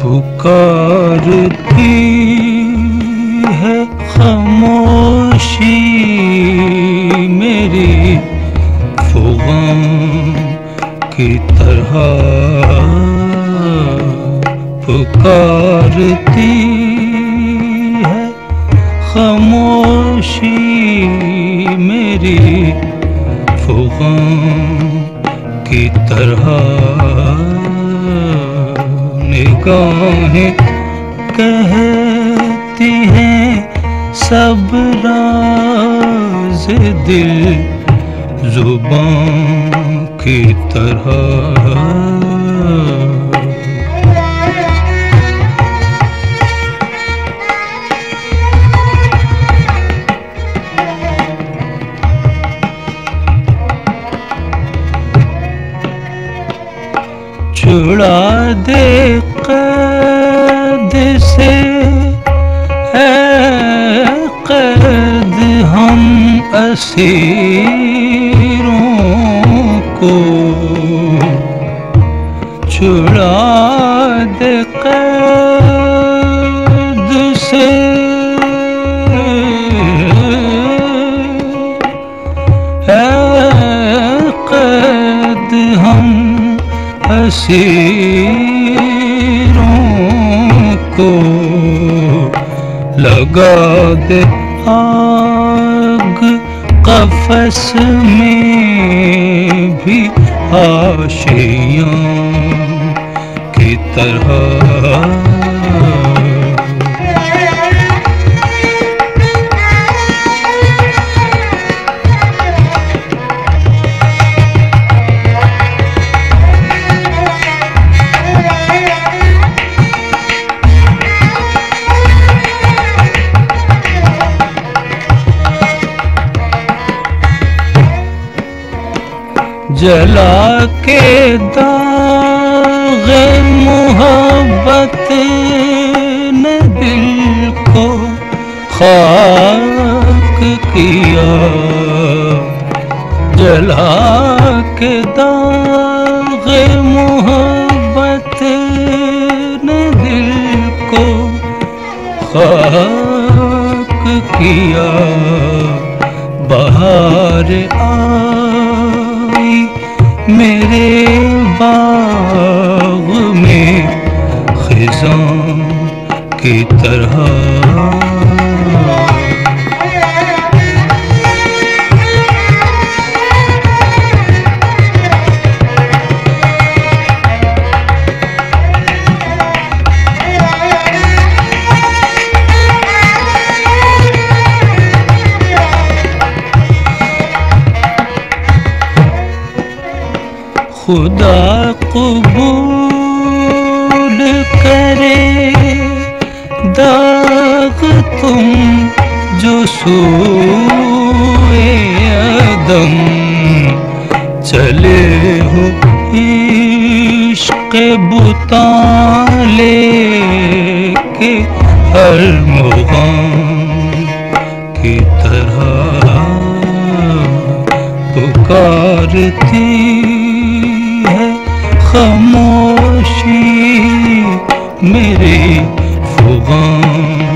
पुकारती है खामोशी मेरी फुगां की तरह, पुकारती है खामोशी मेरी फुगां की तरह। निगाहें कहती हैं सब राज दिल जुबां की तरह। छुड़ा दे कैद से है कैद हम असीरों को, छुड़ा दे कैद से है कैद हम असीरों को। लगा दे आग कफस में भी आशियां की तरह। जला के दाग मोहब्बत ने दिल को खाक किया, जला के दाग मोहब्बत ने दिल को खाक किया। बहार मेरे बाग में खिज़ां की तरह। खुदा कबूल करे दाग तुम जो सूए अदम चले हो इश्क़ बुता लेके हर मुग़ाम की तरह। पुकारती खामोशी मेरी फुगां